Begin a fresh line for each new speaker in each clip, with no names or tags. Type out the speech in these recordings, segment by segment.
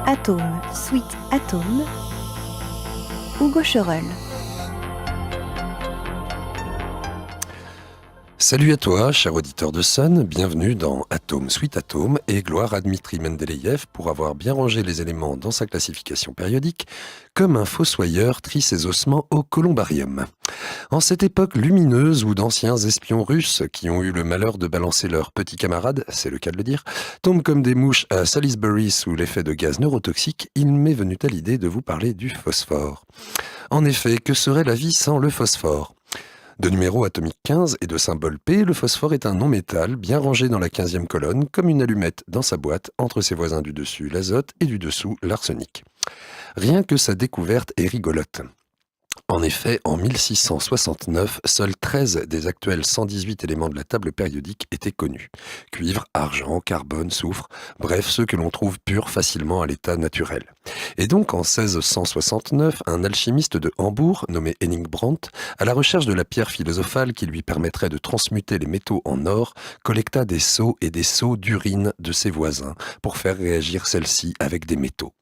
Atome, Sweet Atome, Hugo Chorel.
Salut à toi, cher auditeur de Sun, bienvenue dans Atome, Sweet Atome, et gloire à Dmitri Mendeleïev pour avoir bien rangé les éléments dans sa classification périodique, comme un fossoyeur trie ses ossements au columbarium. En cette époque lumineuse où d'anciens espions russes, qui ont eu le malheur de balancer leurs petits camarades, c'est le cas de le dire, tombent comme des mouches à Salisbury sous l'effet de gaz neurotoxiques, il m'est venu à l'idée de vous parler du phosphore. En effet, que serait la vie sans le phosphore ? De numéro atomique 15 et de symbole P, le phosphore est un non-métal bien rangé dans la 15e colonne, comme une allumette dans sa boîte, entre ses voisins du dessus l'azote et du dessous l'arsenic. Rien que sa découverte est rigolote. En effet, en 1669, seuls 13 des actuels 118 éléments de la table périodique étaient connus. Cuivre, argent, carbone, soufre, bref, ceux que l'on trouve purs facilement à l'état naturel. Et donc, en 1669, un alchimiste de Hambourg, nommé Henning Brandt, à la recherche de la pierre philosophale qui lui permettrait de transmuter les métaux en or, collecta des seaux et des seaux d'urine de ses voisins pour faire réagir celle-ci avec des métaux.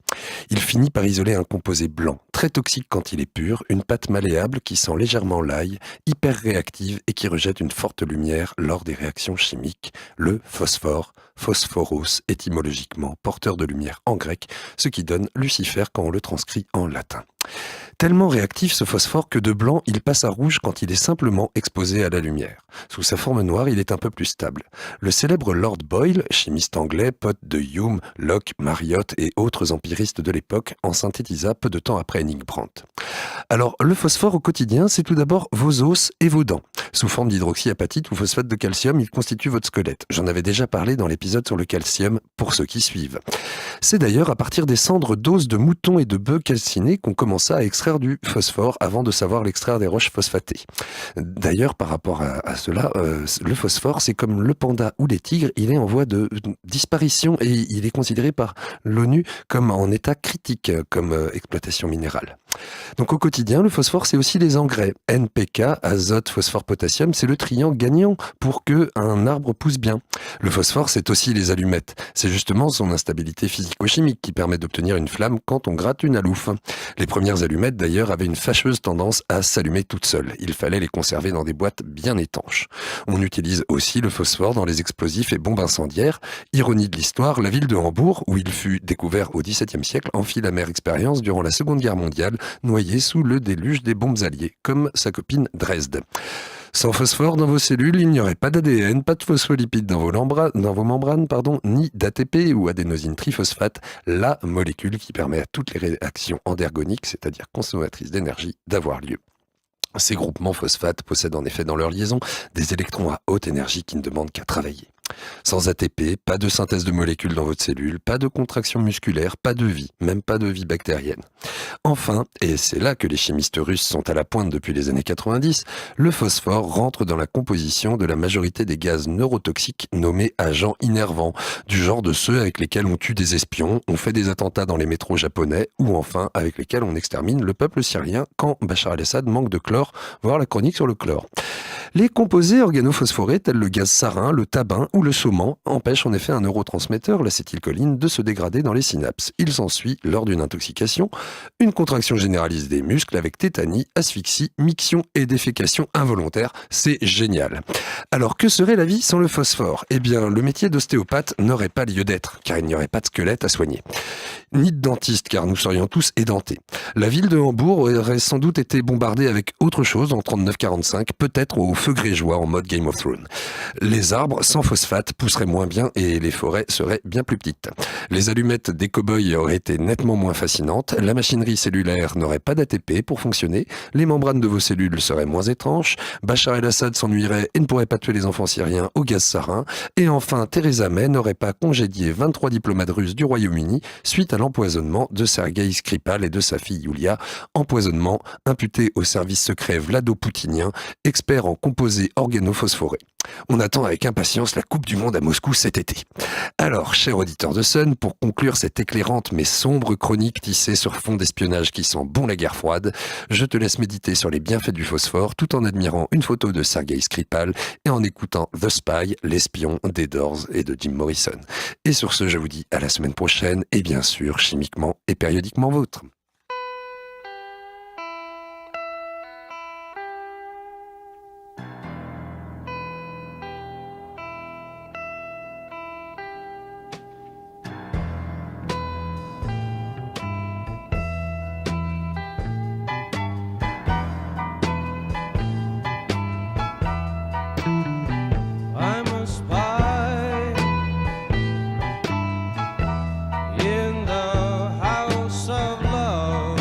Il finit par isoler un composé blanc, très toxique quand il est pur, une pâte malléable qui sent légèrement l'ail, hyper réactive et qui rejette une forte lumière lors des réactions chimiques, le phosphore, phosphoros étymologiquement, porteur de lumière en grec, ce qui donne Lucifer quand on le transcrit en latin. Tellement réactif ce phosphore que de blanc, il passe à rouge quand il est simplement exposé à la lumière. Sous sa forme noire, il est un peu plus stable. Le célèbre Lord Boyle, chimiste anglais, pote de Hume, Locke, Marriott et autres empiristes de l'époque, en synthétisa peu de temps après Henning Brandt. Alors, le phosphore au quotidien, c'est tout d'abord vos os et vos dents. Sous forme d'hydroxyapatite ou phosphate de calcium, il constitue votre squelette. J'en avais déjà parlé dans l'épisode sur le calcium, pour ceux qui suivent. C'est d'ailleurs à partir des cendres d'os de moutons et de bœufs calcinés qu'on commença à extraire du phosphore avant de savoir l'extraire des roches phosphatées. D'ailleurs, par rapport à cela, le phosphore, c'est comme le panda ou les tigres, il est en voie de disparition et il est considéré par l'ONU comme en état critique, comme exploitation minérale. Donc au quotidien, le phosphore, c'est aussi les engrais. NPK, azote, phosphore, potassium, c'est le triangle gagnant pour qu'un arbre pousse bien. Le phosphore, c'est aussi les allumettes. C'est justement son instabilité physico-chimique qui permet d'obtenir une flamme quand on gratte une alouffe. Les premières allumettes, d'ailleurs, avaient une fâcheuse tendance à s'allumer toutes seules. Il fallait les conserver dans des boîtes bien étanches. On utilise aussi le phosphore dans les explosifs et bombes incendiaires. Ironie de l'histoire, la ville de Hambourg, où il fut découvert au XVIIe siècle, en fit l'amère expérience durant la Seconde Guerre mondiale, noyé sous le déluge des bombes alliées, comme sa copine Dresde. Sans phosphore dans vos cellules, il n'y aurait pas d'ADN, pas de phospholipides dans vos membranes, ni d'ATP ou adénosine triphosphate, la molécule qui permet à toutes les réactions endergoniques, c'est-à-dire consommatrices d'énergie, d'avoir lieu. Ces groupements phosphates possèdent en effet dans leur liaison des électrons à haute énergie qui ne demandent qu'à travailler. Sans ATP, pas de synthèse de molécules dans votre cellule, pas de contraction musculaire, pas de vie, même pas de vie bactérienne. Enfin, et c'est là que les chimistes russes sont à la pointe depuis les années 90, le phosphore rentre dans la composition de la majorité des gaz neurotoxiques nommés agents innervants, du genre de ceux avec lesquels on tue des espions, on fait des attentats dans les métros japonais, ou enfin avec lesquels on extermine le peuple syrien quand Bachar el-Assad manque de chlore, voir la chronique sur le chlore. Les composés organophosphorés tels le gaz sarin, le tabac ou le saumon empêchent en effet un neurotransmetteur, l'acétylcholine, de se dégrader dans les synapses. Il s'ensuit, lors d'une intoxication, une contraction généralisée des muscles avec tétanie, asphyxie, miction et défécation involontaire. C'est génial. Alors que serait la vie sans le phosphore ? Eh bien, le métier d'ostéopathe n'aurait pas lieu d'être, car il n'y aurait pas de squelette à soigner. Ni de dentiste, car nous serions tous édentés. La ville de Hambourg aurait sans doute été bombardée avec autre chose en 39-45, peut-être au feu grégeois en mode Game of Thrones. Les arbres sans phosphate pousseraient moins bien et les forêts seraient bien plus petites. Les allumettes des cow-boys auraient été nettement moins fascinantes, la machinerie cellulaire n'aurait pas d'ATP pour fonctionner, les membranes de vos cellules seraient moins étanches, Bachar el-Assad s'ennuierait et ne pourrait pas tuer les enfants syriens au gaz sarin, et enfin Theresa May n'aurait pas congédié 23 diplomates russes du Royaume-Uni suite à l'empoisonnement de Sergueï Skripal et de sa fille Yulia, empoisonnement imputé au service secret vlado-poutinien, expert en composés organophosphorés. On attend avec impatience la Coupe du Monde à Moscou cet été. Alors, cher auditeur de Sun, pour conclure cette éclairante mais sombre chronique tissée sur fond d'espionnage qui sent bon la guerre froide, je te laisse méditer sur les bienfaits du phosphore tout en admirant une photo de Sergei Skripal et en écoutant The Spy, l'espion des Doors et de Jim Morrison. Et sur ce, je vous dis à la semaine prochaine et bien sûr, chimiquement et périodiquement vôtre.
I'm a spy in the house of love.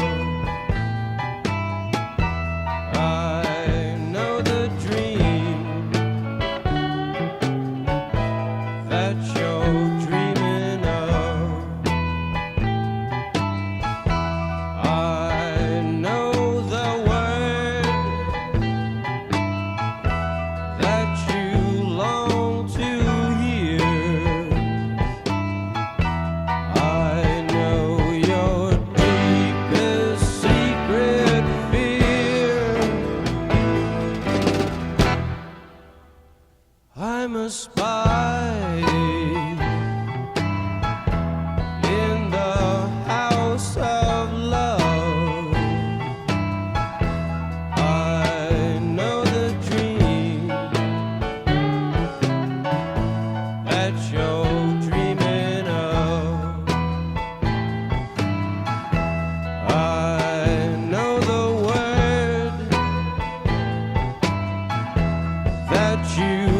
I know the dream that you're dreaming of. I know the word that you long to hear. I know your deepest secret fear. I'm a spy in the house of love. I know the dream that you're dreaming of. I know the word that you